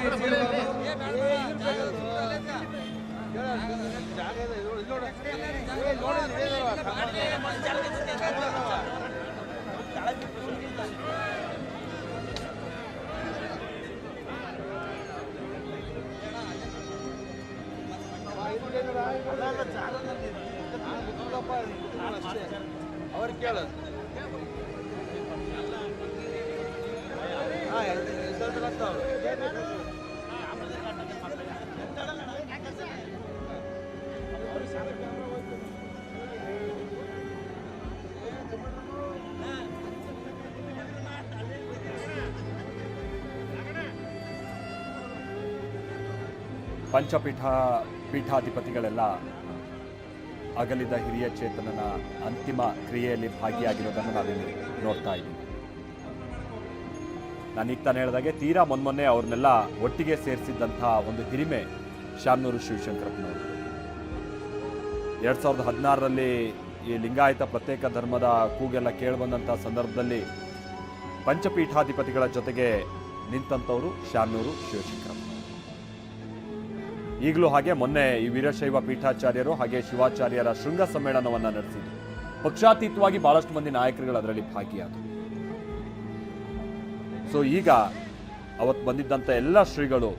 ಅವ್ರು ಕೇಳೋದು ಪೀಠಾಧಿಪತಿಗಳೆಲ್ಲ ಅಗಲಿದ ಹಿರಿಯ ಚೇತನನ ಅಂತಿಮ ಕ್ರಿಯೆಯಲ್ಲಿ ಭಾಗಿಯಾಗಿರೋದನ್ನು ನಾವಿಲ್ಲಿ ನೋಡ್ತಾ ಇದ್ದೀವಿ. ನಾನೀಗ ತಾನು ಹೇಳಿದಾಗೆ ತೀರಾ ಮೊನ್ನೆ ಅವ್ರನ್ನೆಲ್ಲ ಒಟ್ಟಿಗೆ ಸೇರಿಸಿದ್ದಂಥ ಒಂದು ಹಿರಿಮೆ ಶಾಮನೂರು ಶಿವಶಂಕರಪ್ಪನವರು 2016ರಲ್ಲಿ ಈ ಲಿಂಗಾಯತ ಪ್ರತ್ಯೇಕ ಧರ್ಮದ ಕೂಗೆಲ್ಲ ಕೇಳಿಬಂದಂಥ ಸಂದರ್ಭದಲ್ಲಿ ಪಂಚಪೀಠಾಧಿಪತಿಗಳ ಜೊತೆಗೆ ನಿಂತಂಥವರು ಶಾಮನೂರು ಶಿವಶಂಕರಪ್ಪ. ಈಗಲೂ ಹಾಗೆ ಮೊನ್ನೆ ಈ ವೀರಶೈವ ಪೀಠಾಚಾರ್ಯರು ಹಾಗೆ ಶಿವಾಚಾರ್ಯರ ಶೃಂಗ ಸಮ್ಮೇಳನವನ್ನು ನಡೆಸಿದ್ರು. ಪಕ್ಷಾತೀತವಾಗಿ ಬಹಳಷ್ಟು ಮಂದಿ ನಾಯಕರುಗಳು ಅದರಲ್ಲಿ ಭಾಗಿಯಾದರು. ಸೊ ಈಗ ಅವತ್ತು ಬಂದಿದ್ದಂಥ ಎಲ್ಲ ಶ್ರೀಗಳು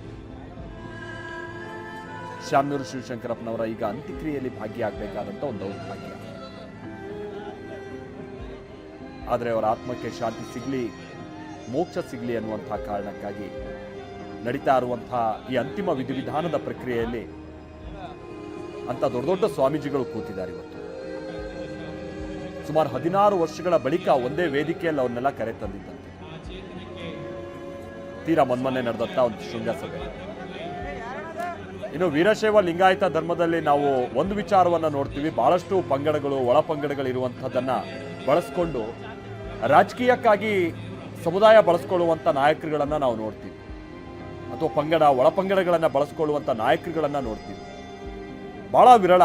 ಶಾಮನೂರು ಶಿವಶಂಕರಪ್ಪನವರ ಈಗ ಅಂತ್ಯಕ್ರಿಯೆಯಲ್ಲಿ ಭಾಗಿಯಾಗಬೇಕಾದಂಥ ಒಂದು ದೌರ್ಭಾಗ್ಯ. ಆದರೆ ಅವರ ಆತ್ಮಕ್ಕೆ ಶಾಂತಿ ಸಿಗಲಿ, ಮೋಕ್ಷ ಸಿಗಲಿ ಅನ್ನುವಂಥ ಕಾರಣಕ್ಕಾಗಿ ನಡೀತಾ ಇರುವಂತಹ ಈ ಅಂತಿಮ ವಿಧಿವಿಧಾನದ ಪ್ರಕ್ರಿಯೆಯಲ್ಲಿ ಅಂತ ದೊಡ್ಡ ದೊಡ್ಡ ಸ್ವಾಮೀಜಿಗಳು ಕೂತಿದ್ದಾರೆ. ಇವತ್ತು ಸುಮಾರು 16 ವರ್ಷಗಳ ಬಳಿಕ ಒಂದೇ ವೇದಿಕೆಯಲ್ಲಿ ಅವ್ರನ್ನೆಲ್ಲ ಕರೆ ತಂದಿದ್ದಂತೆ. ತೀರಾ ಮೊನ್ನೆ ನಡೆದಂಥ ಒಂದು ಶೃಂಗಸಭೆ. ಇನ್ನು ವೀರಶೈವ ಲಿಂಗಾಯತ ಧರ್ಮದಲ್ಲಿ ನಾವು ಒಂದು ವಿಚಾರವನ್ನು ನೋಡ್ತೀವಿ, ಬಹಳಷ್ಟು ಪಂಗಡಗಳು ಒಳ ಪಂಗಡಗಳು ಇರುವಂಥದ್ದನ್ನ ಬಳಸ್ಕೊಂಡು ರಾಜಕೀಯಕ್ಕಾಗಿ ಸಮುದಾಯ ಬಳಸ್ಕೊಳ್ಳುವಂಥ ನಾಯಕರುಗಳನ್ನು ನಾವು ನೋಡ್ತೀವಿ, ಅಥವಾ ಪಂಗಡ ಒಳಪಂಗಡಗಳನ್ನು ಬಳಸ್ಕೊಳ್ಳುವಂಥ ನಾಯಕರುಗಳನ್ನು ನೋಡ್ತೀವಿ. ಬಹಳ ವಿರಳ.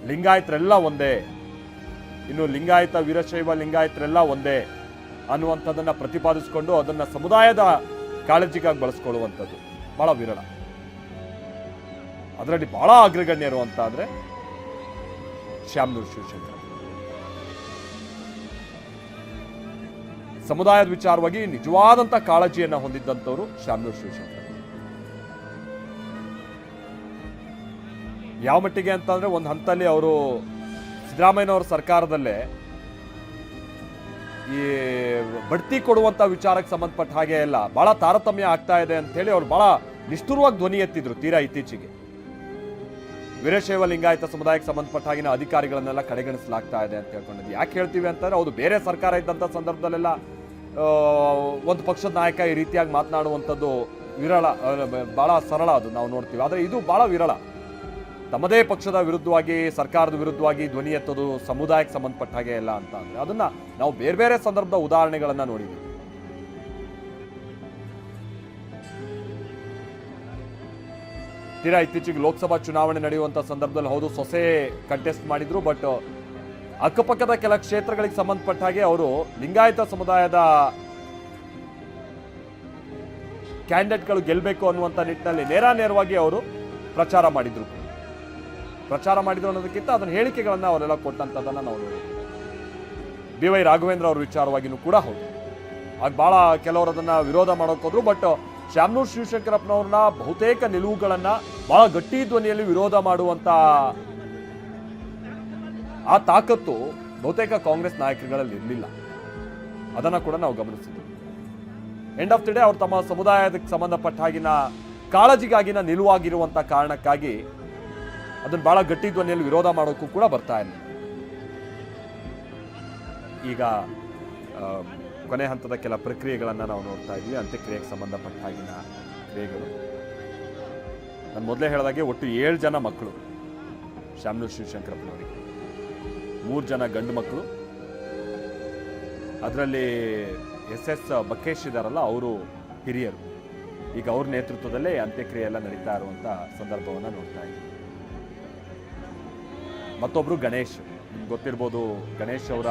ಲಿಂಗಾಯತರೆಲ್ಲ ಒಂದೇ, ಇನ್ನು ಲಿಂಗಾಯತ ವೀರಶೈವ ಲಿಂಗಾಯತರೆಲ್ಲ ಒಂದೇ ಅನ್ನುವಂಥದ್ದನ್ನು ಪ್ರತಿಪಾದಿಸಿಕೊಂಡು ಅದನ್ನು ಸಮುದಾಯದ ಕಾಳಜಿಗಾಗಿ ಬಳಸ್ಕೊಳ್ಳುವಂಥದ್ದು ಬಹಳ ವಿರಳ. ಅದರಲ್ಲಿ ಬಹಳ ಅಗ್ರಗಣ್ಯರು ಅಂತ ಅಂದರೆ ಶಾಮನೂರು ಶಿವಶಂಕರ. ಸಮುದಾಯದ ವಿಚಾರವಾಗಿ ನಿಜವಾದಂಥ ಕಾಳಜಿಯನ್ನು ಹೊಂದಿದ್ದಂಥವರು ಶಾಮನೂರು ಶಿವಶಂಕರ. ಯಾವ ಮಟ್ಟಿಗೆ ಅಂತಂದ್ರೆ ಒಂದು ಹಂತದಲ್ಲಿ ಅವರು ಸಿದ್ದರಾಮಯ್ಯನವರ ಸರ್ಕಾರದಲ್ಲೇ ಈ ಬಡ್ತಿ ಕೊಡುವಂಥ ವಿಚಾರಕ್ಕೆ ಸಂಬಂಧಪಟ್ಟ ಹಾಗೆ ಎಲ್ಲ ಬಹಳ ತಾರತಮ್ಯ ಆಗ್ತಾ ಇದೆ ಅಂತ ಹೇಳಿ ಅವ್ರು ಬಹಳ ನಿಷ್ಠುರವಾಗಿ ಧ್ವನಿ ಎತ್ತಿದ್ರು. ತೀರಾ ಇತ್ತೀಚೆಗೆ ವೀರಶೈವ ಲಿಂಗಾಯತ ಸಮುದಾಯಕ್ಕೆ ಸಂಬಂಧಪಟ್ಟ ಹಾಗಿನ ಅಧಿಕಾರಿಗಳನ್ನೆಲ್ಲ ಕಡೆಗಣಿಸಲಾಗ್ತಾ ಇದೆ ಅಂತ ಹೇಳ್ಕೊಂಡಿದ್ವಿ. ಯಾಕೆ ಹೇಳ್ತೀವಿ ಅಂತಂದ್ರೆ ಅದು ಬೇರೆ ಸರ್ಕಾರ ಇದ್ದಂಥ ಸಂದರ್ಭದಲ್ಲೆಲ್ಲ ಒಂದು ಪಕ್ಷದ ನಾಯಕ ಈ ರೀತಿಯಾಗಿ ಮಾತನಾಡುವಂಥದ್ದು ವಿರಳ, ಬಹಳ ಸರಳ ಅದು ನಾವು ನೋಡ್ತೀವಿ. ಆದರೆ ಇದು ಬಹಳ ವಿರಳ. ತಮ್ಮದೇ ಪಕ್ಷದ ವಿರುದ್ಧವಾಗಿ ಸರ್ಕಾರದ ವಿರುದ್ಧವಾಗಿ ಧ್ವನಿ ಎತ್ತೋದು ಸಮುದಾಯಕ್ಕೆ ಸಂಬಂಧಪಟ್ಟ ಹಾಗೆ ಇಲ್ಲ ಅಂತ ಅಂದ್ರೆ ಅದನ್ನ ನಾವು ಬೇರೆ ಬೇರೆ ಸಂದರ್ಭದ ಉದಾಹರಣೆಗಳನ್ನ ನೋಡಿದ್ದೀವಿ. ತೀರಾ ಇತ್ತೀಚೆಗೆ ಲೋಕಸಭಾ ಚುನಾವಣೆ ನಡೆಯುವಂತ ಸಂದರ್ಭದಲ್ಲಿ ಹೌದು ಸೊಸೆ ಕಂಟೆಸ್ಟ್ ಮಾಡಿದ್ರು, ಬಟ್ ಅಕ್ಕಪಕ್ಕದ ಕೆಲ ಕ್ಷೇತ್ರಗಳಿಗೆ ಸಂಬಂಧಪಟ್ಟ ಹಾಗೆ ಅವರು ಲಿಂಗಾಯತ ಸಮುದಾಯದ ಕ್ಯಾಂಡಿಡೇಟ್ಗಳು ಗೆಲ್ಲಬೇಕು ಅನ್ನುವಂಥ ನಿಟ್ಟಿನಲ್ಲಿ ನೇರವಾಗಿ ಅವರು ಪ್ರಚಾರ ಮಾಡಿದ್ರು ಅನ್ನೋದಕ್ಕಿಂತ ಅದನ್ನ ಹೇಳಿಕೆಗಳನ್ನ ಅವರೆಲ್ಲ ಕೊಟ್ಟಂಥದ್ದನ್ನ ನಾವು ನೋಡಿದ್ವಿ. BY ರಾಘವೇಂದ್ರ ಅವ್ರ ವಿಚಾರವಾಗಿನೂ ಕೂಡ ಹೌದು, ಆಗ ಬಹಳ ಕೆಲವರು ಅದನ್ನ ವಿರೋಧ ಮಾಡೋಕೆ ಹೋದ್ರು, ಬಟ್ ಶಾಮನೂರು ಶಿವಶಂಕರಪ್ಪನವ್ರನ್ನ ಬಹುತೇಕ ನಿಲುವುಗಳನ್ನ ಬಹಳ ಗಟ್ಟಿ ಧ್ವನಿಯಲ್ಲಿ ವಿರೋಧ ಮಾಡುವಂತ ಆ ತಾಕತ್ತು ಬಹುತೇಕ ಕಾಂಗ್ರೆಸ್ ನಾಯಕರುಗಳಲ್ಲಿ ಇರಲಿಲ್ಲ. ಅದನ್ನ ಕೂಡ ನಾವು ಗಮನಿಸಿದ್ವಿ. ಎಂಡ್ ಆಫ್ ದಿ ಡೇ ಅವ್ರು ತಮ್ಮ ಸಮುದಾಯಕ್ಕೆ ಸಂಬಂಧಪಟ್ಟ ಹಾಗಿನ ಕಾಳಜಿಗಾಗಿನ ನಿಲುವಾಗಿರುವಂತ ಕಾರಣಕ್ಕಾಗಿ ಅದನ್ನ ಬಹಳ ಗಟ್ಟಿ ಧ್ವನಿಯಲ್ಲಿ ವಿರೋಧ ಮಾಡೋಕ್ಕೂ ಕೂಡ ಬರ್ತಾ ಇಲ್ಲ. ಈಗ ಕೊನೆ ಹಂತದ ಕೆಲ ಪ್ರಕ್ರಿಯೆಗಳನ್ನು ನಾವು ನೋಡ್ತಾ ಇದ್ವಿ, ಅಂತ್ಯಕ್ರಿಯೆಗೆ ಸಂಬಂಧಪಟ್ಟ ಹಾಗಿನ ಕ್ರಿಯೆಗಳು. ನಾನು ಮೊದಲೇ ಹೇಳಿದಾಗೆ ಒಟ್ಟು 7 ಜನ ಮಕ್ಕಳು ಶಾಮನೂರು ಶಿವಶಂಕರಪ್ಪನವರಿಗೆ, 3 ಜನ ಗಂಡು ಮಕ್ಕಳು, ಅದರಲ್ಲಿ SS ಬಕೇಶ್ ಇದಾರಲ್ಲ ಅವರು ಹಿರಿಯರು. ಈಗ ಅವ್ರ ನೇತೃತ್ವದಲ್ಲೇ ಅಂತ್ಯಕ್ರಿಯೆ ಎಲ್ಲ ನಡೀತಾ ಇರುವಂತ ಸಂದರ್ಭವನ್ನು ನೋಡ್ತಾ ಇದ್ದೀವಿ. ಮತ್ತೊಬ್ರು ಗಣೇಶ್, ನಿಮ್ಗೆ ಗೊತ್ತಿರ್ಬೋದು, ಗಣೇಶ್ ಅವರ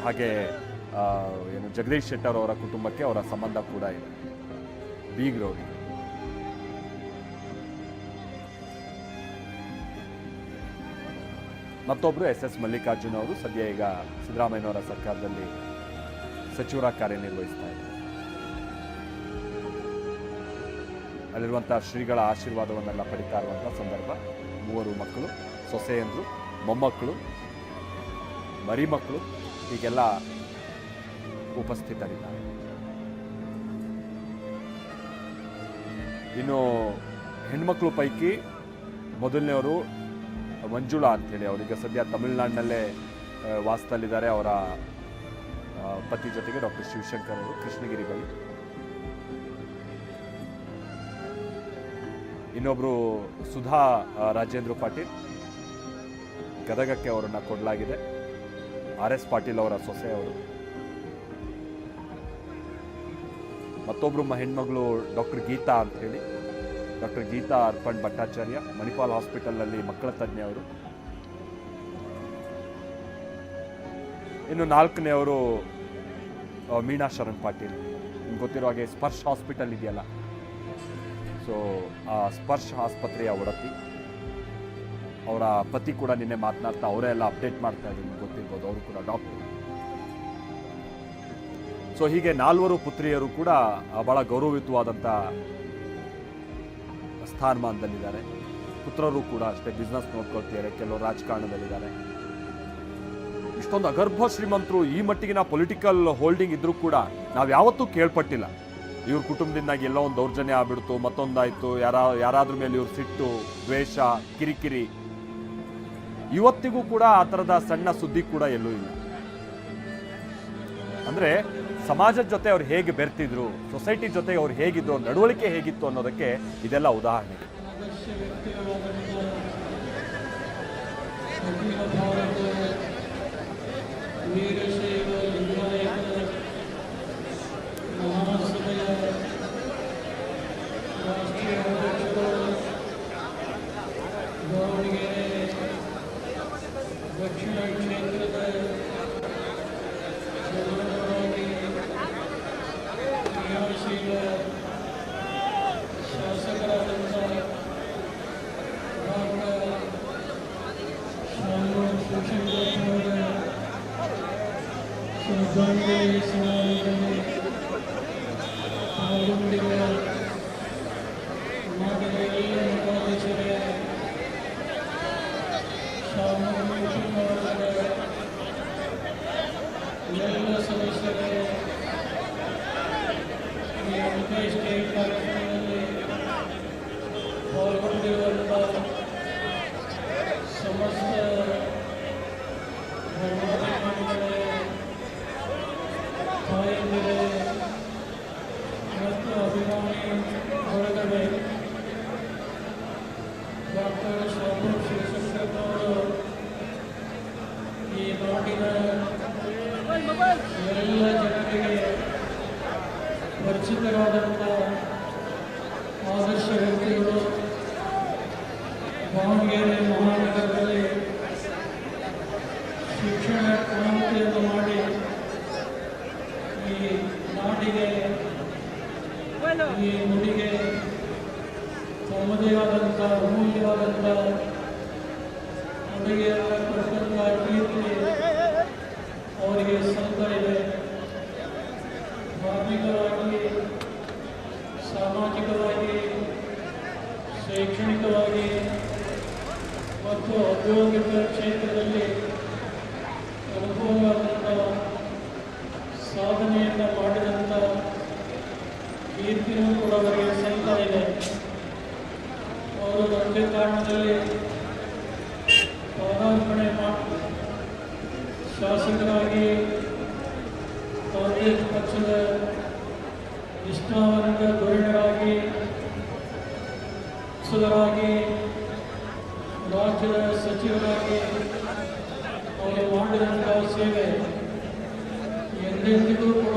ಹಾಗೆ ಏನು ಜಗದೀಶ್ ಶೆಟ್ಟರ್ ಅವರ ಕುಟುಂಬಕ್ಕೆ ಅವರ ಸಂಬಂಧ ಕೂಡ ಇದೆ, ಬೀಗ್ರವರಿಗೆ. ಮತ್ತೊಬ್ರು SS ಮಲ್ಲಿಕಾರ್ಜುನ್ ಅವರು ಸದ್ಯ ಈಗ ಸಿದ್ದರಾಮಯ್ಯನವರ ಸರ್ಕಾರದಲ್ಲಿ ಸಚಿವರಾಗಿ ಕಾರ್ಯನಿರ್ವಹಿಸ್ತಾ ಇದ್ದಾರೆ. ಅಲ್ಲಿರುವಂತಹ ಶ್ರೀಗಳ ಆಶೀರ್ವಾದವನ್ನೆಲ್ಲ ಪಡಿತಾ ಇರುವಂತಹ ಸಂದರ್ಭ. 3 ಮಕ್ಕಳು, ಸೊಸೆಯಂದ್ರು, ಮೊಮ್ಮಕ್ಕಳು, ಮರಿ ಮಕ್ಕಳು ಹೀಗೆಲ್ಲ ಉಪಸ್ಥಿತರಿದ್ದಾರೆ. ಇನ್ನು ಹೆಣ್ಮಕ್ಳು ಪೈಕಿ ಮೊದಲನೆಯವರು ಮಂಜುಳಾ ಅಂತೇಳಿ, ಅವರಿಗೆ ಸದ್ಯ ತಮಿಳುನಾಡಿನಲ್ಲೇ ವಾಸದಲ್ಲಿದ್ದಾರೆ. ಅವರ ಪತಿ ಜೊತೆಗೆ ಡಾಕ್ಟರ್ ಶಿವಶಂಕರ್ ಅವರು ಕೃಷ್ಣಗಿರಿ ಬಳಿ. ಇನ್ನೊಬ್ರು ಸುಧಾ ರಾಜೇಂದ್ರ ಪಾಟೀಲ್, ಗದಗಕ್ಕೆ ಅವರನ್ನ ಕೊಡಲಾಗಿದೆ. RS ಪಾಟೀಲ್ ಅವರ ಸೊಸೆ ಅವರು. ಮತ್ತೊಬ್ರು ಹೆಣ್ಮಗಳು ಡಾಕ್ಟರ್ ಗೀತಾ ಅಂತ ಹೇಳಿ, ಡಾಕ್ಟರ್ ಗೀತಾ ಅರ್ಪಣ್ ಭಟ್ಟಾಚಾರ್ಯ, ಮಣಿಪಾಲ್ ಹಾಸ್ಪಿಟಲ್ನಲ್ಲಿ ಮಕ್ಕಳ ತಜ್ಞ ಅವರು. ಇನ್ನು 4ನೇವರು ಮೀನಾ ಶರಣ್ ಪಾಟೀಲ್, ನಿಮ್ಗೆ ಗೊತ್ತಿರೋ ಹಾಗೆ ಸ್ಪರ್ಶ್ ಹಾಸ್ಪಿಟಲ್ ಇದೆಯಲ್ಲ, ಸೊ ಆ ಸ್ಪರ್ಶ್ ಆಸ್ಪತ್ರೆಯ ಒಡತಿ. ಅವರ ಪತಿ ಕೂಡ ನಿನ್ನೆ ಮಾತನಾಡ್ತಾ ಅವರೇ ಎಲ್ಲ ಅಪ್ಡೇಟ್ ಮಾಡ್ತಾ ಇದ್ರು, ನಿಮ್ಗೆ ಗೊತ್ತಿರ್ಬೋದು, ಅವರು ಕೂಡ ಡಾಕ್ಟರ್. ಸೊ ಹೀಗೆ 4 ಪುತ್ರಿಯರು ಕೂಡ ಬಹಳ ಗೌರವಯುತವಾದಂಥ ಸ್ಥಾನಮಾನದಲ್ಲಿದ್ದಾರೆ. ಪುತ್ರರು ಕೂಡ ಅಷ್ಟೇ ಬಿಸ್ನೆಸ್ ನೋಡ್ಕೊಳ್ತಿದ್ದಾರೆ, ಕೆಲವರು ರಾಜಕಾರಣದಲ್ಲಿದ್ದಾರೆ. ಇಷ್ಟೊಂದು ಅಗರ್ಭ ಶ್ರೀಮಂತರು, ಈ ಮಟ್ಟಿಗಿನ ಪೊಲಿಟಿಕಲ್ ಹೋಲ್ಡಿಂಗ್ ಇದ್ರೂ ಕೂಡ ನಾವು ಯಾವತ್ತೂ ಕೇಳ್ಪಟ್ಟಿಲ್ಲ ಇವ್ರ ಕುಟುಂಬದಿಂದಾಗಿ ಎಲ್ಲೋ ಒಂದು ದೌರ್ಜನ್ಯ ಆಗ್ಬಿಡ್ತು, ಮತ್ತೊಂದಾಯ್ತು, ಯಾರಾದ್ರ ಮೇಲೆ ಇವ್ರ ಸಿಟ್ಟು, ದ್ವೇಷ, ಕಿರಿಕಿರಿ. ಇವತ್ತಿಗೂ ಕೂಡ ಆ ಥರದ ಸಣ್ಣ ಸುದ್ದಿ ಕೂಡ ಎಲ್ಲೂ ಇಲ್ಲ. ಅಂದ್ರೆ ಸಮಾಜದ ಜೊತೆ ಅವ್ರು ಹೇಗೆ ಬೆರ್ತಿದ್ರು, ಸೊಸೈಟಿ ಜೊತೆ ಅವ್ರು ಹೇಗಿದ್ರು, ನಡವಳಿಕೆ ಹೇಗಿತ್ತು ಅನ್ನೋದಕ್ಕೆ ಇದೆಲ್ಲ ಉದಾಹರಣೆ. ದಕ್ಷಿಣ ಕ್ಷೇತ್ರದ ಕ್ರಿಯಾಶೀಲ ಶಾಸಕರಾದಂಥ ಡಾಕ್ಟರ್ ಶಾಮನೂರು ಶಿವಶಂಕರಪ್ಪನವರ ಶ್ರದ್ಧಾಂಜಲಿ ಸಮಾರಂಭದಲ್ಲಿ ಪಾಲ್ಗೊಂಡಿರುವ ಮಾದರಿ ಎಲ್ಲ ಮಠಾಧೀಶರೇ, ಶಾಮನೂರು ಕುಟುಂಬದ ಎಲ್ಲ ಸದಸ್ಯರೇ, ಈ ಅಂತ್ಯೇಷ್ಟಿ ಕಾರ್ಯಕ್ರಮದಲ್ಲಿ ಪಾಲ್ಗೊಂಡಿರುವಂಥ ಸಮಸ್ತ ಧರ್ಮಾಭಿಮಾನಿಗಳೇ, ತಾಯಂದಿರೇ ಮತ್ತು ಅಭಿಮಾನಿ ಡಾಕ್ಟರ್ ಶಾಮೂರ್ ಶಿವಶಂಕರನವರು ಈ ನಾಡಿನ ಎಲ್ಲ ಜನರಿಗೆ ಪರಿಚಿತರಾದಂಥ ಆದರ್ಶ ವ್ಯಕ್ತಿಗಳು. ದಾವಣಗೆರೆ ಮಹಾನಗರದಲ್ಲಿ ಶಿಕ್ಷಣ ಕ್ರಾಂತಿಯನ್ನು ಮಾಡಿ ಈ ನಾಡಿಗೆ ಈ ನುಡಿಗೆ ತಮ್ಮದೇ ಆದಂಥ ಅಮೂಲ್ಯವಾದಂಥ ಕೊಡುಗೆಯನ್ನು ಕೊಟ್ಟಂಥ ಕೀರ್ತಿ ಅವರಿಗೆ ಸಲ್ತಾ ಇದೆ. ಧಾರ್ಮಿಕವಾಗಿ, ಸಾಮಾಜಿಕವಾಗಿ, ಶೈಕ್ಷಣಿಕವಾಗಿ ಮತ್ತು ಔದ್ಯೋಗಿಕ ಕ್ಷೇತ್ರದಲ್ಲಿ ಅನುಭವವಾದಂಥ ಸಾಧನೆಯನ್ನು ಮಾಡಿದಂಥ ಕೀರ್ತಿಯೂ ಕೂಡ ಅವರಿಗೆ ಸಲ್ತಾ ಇದೆ. ಅವರು ಒಂದೇ ಕಾರಣದಲ್ಲಿ ಪದಾರ್ಪಣೆ ಮಾಡಿ ಶಾಸಕರಾಗಿ ಕಾಂಗ್ರೆಸ್ ಪಕ್ಷದ ನಿಷ್ಠಾವಂತ ಧೋರಣೆಯಾಗಿ ಸಂಸದರಾಗಿ ರಾಜ್ಯದ ಸಚಿವರಾಗಿ ಅವರು ಮಾಡಿದಂಥ ಸೇವೆ ಎಂದೆಂದಿಗೂ ಕೂಡ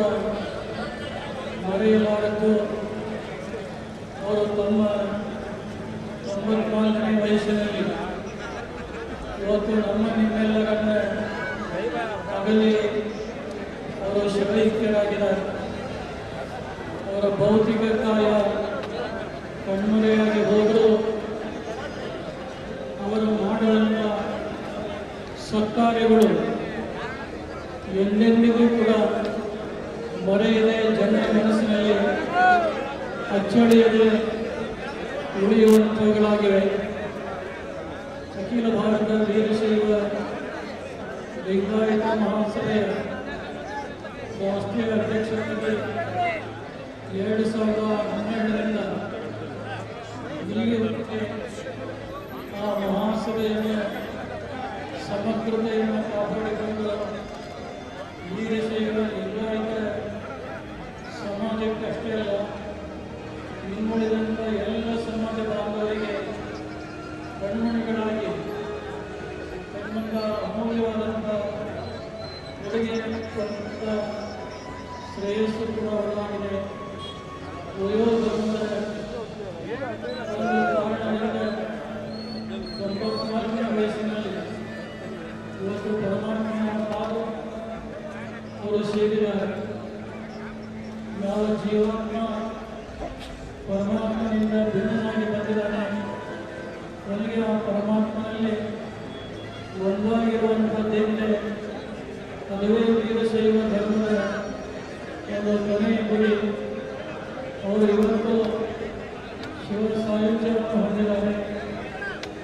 ಮರೆಯಲಾರದ್ದು. ಅವರು ತಮ್ಮ 94ನೇ ವಯಸ್ಸಿನಲ್ಲಿ ಇವತ್ತು ನಿಮ್ಮೆಲ್ಲರನ್ನ ಅಗಲಿ ಅವರು ಶರೀರರಾಗಿದ್ದಾರೆ. ಅವರ ಭೌತಿಕ ಕಾಯ ಕಣ್ಮರೆಯಾಗಿ ಹೋದರೂ ಅವರು ಮಾಡಿದಂಥ ಸತ್ಕಾರ್ಯಗಳು ಎಂದೆಂದಿಗೂ ಕೂಡ ಮರೆಯದೆ ಜನರ ಮನಸ್ಸಿನಲ್ಲಿ ಅಚ್ಚಳಿಯದೆ ಉಳಿಯುವಂಥವುಗಳಾಗಿವೆ. ಅಖಿಲ ಭಾರತ ವೀರಶೈವ ಲಿಂಗಾಯತ ಮಹಾಸಭೆಯ ರಾಷ್ಟ್ರೀಯ ಅಧ್ಯಕ್ಷರಾಗಿ 2012ರಿಂದ ಇಲ್ಲಿಯವರೆಗೆ ಆ ಮಹಾಸಭೆಯನ್ನು ಸಮಗ್ರತೆಯನ್ನು ಕಾಪಾಡಿಕೊಂಡು ವೀರಶೈವ ಲಿಂಗಾಯತ ಸಮಾಜಕ್ಕಷ್ಟೇ ಅಲ್ಲ, ಇನ್ನುಳಿದಂಥ ಎಲ್ಲ ಸಮಾಜ ಬಾಂಧವರಿಗೆ ಕಣ್ಮಣಿಗಳಾಗಿ ತಮ್ಮಂಥ ಅಮೂಲ್ಯವಾದಂಥ ಕೊಡುಗೆಯನ್ನು ಕೊಟ್ಟಂಥ ಶ್ರೇಯಸ್ಸು ಕೂಡ ಅವರಾಗಿದೆ. ವಯೋಧರ್ಮದ ಒಂದು ಕಾರಣದಿಂದ 94ನೇ ವಯಸ್ಸಿನಲ್ಲಿ ಇವತ್ತು ಪರಮಾತ್ಮನ ಪಾದ ಅವರು ಸೇರಿದ್ದಾರೆ. ಯಾವ ಜೀವಾತ್ಮ ಪರಮಾತ್ಮನಿಂದ ಭಿನ್ನನಾಗಿ ಬಂದಿದ್ದಾನೆ, ನನಗೆ ಆ ಪರಮಾತ್ಮನಲ್ಲಿ ಒಂದಾಗಿರುವಂಥದ್ದೇನೆ, ಅದುವೇ ವೀರಶೈವ ಧರ್ಮದ ಒಂದು ಕೊನೆಯ ಗುರಿ. ಅವರು ಇವತ್ತು ಶಿವ ಸಾಯುಜ್ಯವನ್ನು ಹೊಂದಿದ್ದಾರೆ.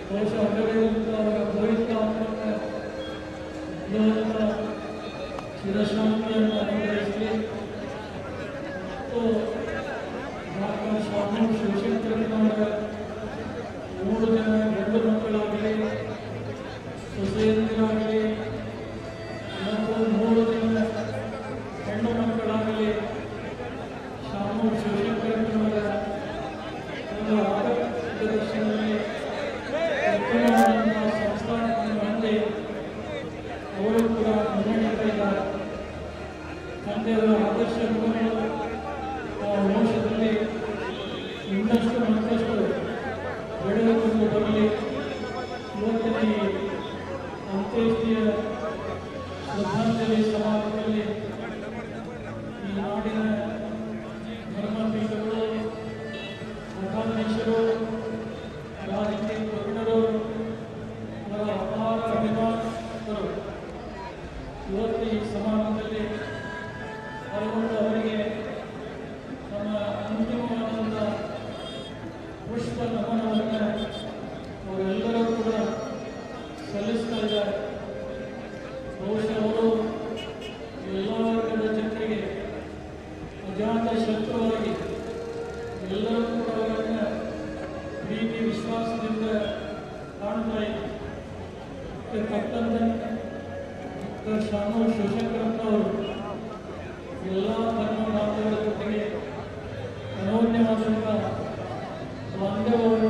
ಬಹುಶಃ ಅದರಿಂದ ಅವರ ಪವಿತ್ರ ಆತ್ಮಕ್ಕೆ ಚಿರಶಾಂತಿಯನ್ನು ಅನುಗ್ರಹಿಸಲಿ. ಮತ್ತು ಡಾಕ್ಟರ್ ಶಾಮೂರ್ ಶಿವಶಂಕರನವರ 3 ಜನ ಗಂಡು ಮಕ್ಕಳಾಗಲಿ, ಸೊಸೆಯಂದಿರಾಗಲಿ ಮತ್ತು 3 ಜನ ಹೆಣ್ಣು ಮಕ್ಕಳಾಗಲಿ ಶಾಮೂರ್ ಶಿವಶಂಕರನವರ ಒಂದು ಮಾರ್ಗದರ್ಶನದಲ್ಲಿ ಉತ್ತಮವಾದಂತಹ ಸಂಸ್ಥಾನವನ್ನು ಹೊಂದಿ ಅವರು ಕೂಡ ಮುನ್ನಡೆಯುತ್ತಾ ಇದ್ದಾರೆ. ತಂದೆಯವರ ಆದರ್ಶ ಗುಣಗಳು ಆ ವಂಶದಲ್ಲಿ ಇನ್ನಷ್ಟು ಮತ್ತಷ್ಟು ಬೆಳೆದುಕೊಂಡು ಬರಲಿ. ಇವತ್ತಿನ ಈ ಅಂತ್ಯೇಷ್ಟಿಯ ಶ್ರದ್ಧಾಂಜಲಿ ಸಮಾರಂಭದಲ್ಲಿ ಈ ನಾಡಿನ ಧರ್ಮಪೀಠಗಳು, ಮಠಾಧೀಶರು, ರಾಜಕೀಯ ಪ್ರವೀಣರು, ಅವರ ಅಪಾರ ಅಭಿಮಾನಿಗಳು ಇವತ್ತು ಈ ಸಮಾರಂಭದಲ್ಲಿ ಪಾಲ್ಗೊಂಡು ಅವರಿಗೆ ನಮ್ಮ ಅಂತಿಮವಾದಂಥ ಪುಷ್ಪ ನಮನವನ್ನು ಅವರೆಲ್ಲರೂ ಕೂಡ ಸಲ್ಲಿಸ್ತಾ ಇದ್ದಾರೆ. ಬಹುಶಃ ಅವರು ಎಲ್ಲ ವರ್ಗದ ಜನರಿಗೆ ಅಜಾತ ಶತ್ರುವಾಗಿ ಎಲ್ಲರೂ ಕೂಡ ಅವರನ್ನು ಪ್ರೀತಿ ವಿಶ್ವಾಸದಿಂದ ಕಾಣ್ತಾ ಇದ್ದಾರೆ. ಡಾಕ್ಟರ್ ಶಾಮೂರ್ ಶಿವಶಂಕರಪ್ಪನವರು ಎಲ್ಲ ಧರ್ಮ ಬಾಂಧವರ ಜೊತೆಗೆ ಅನನ್ಯವಾದಂಥ ಬಾಂಧವ್ಯವನ್ನು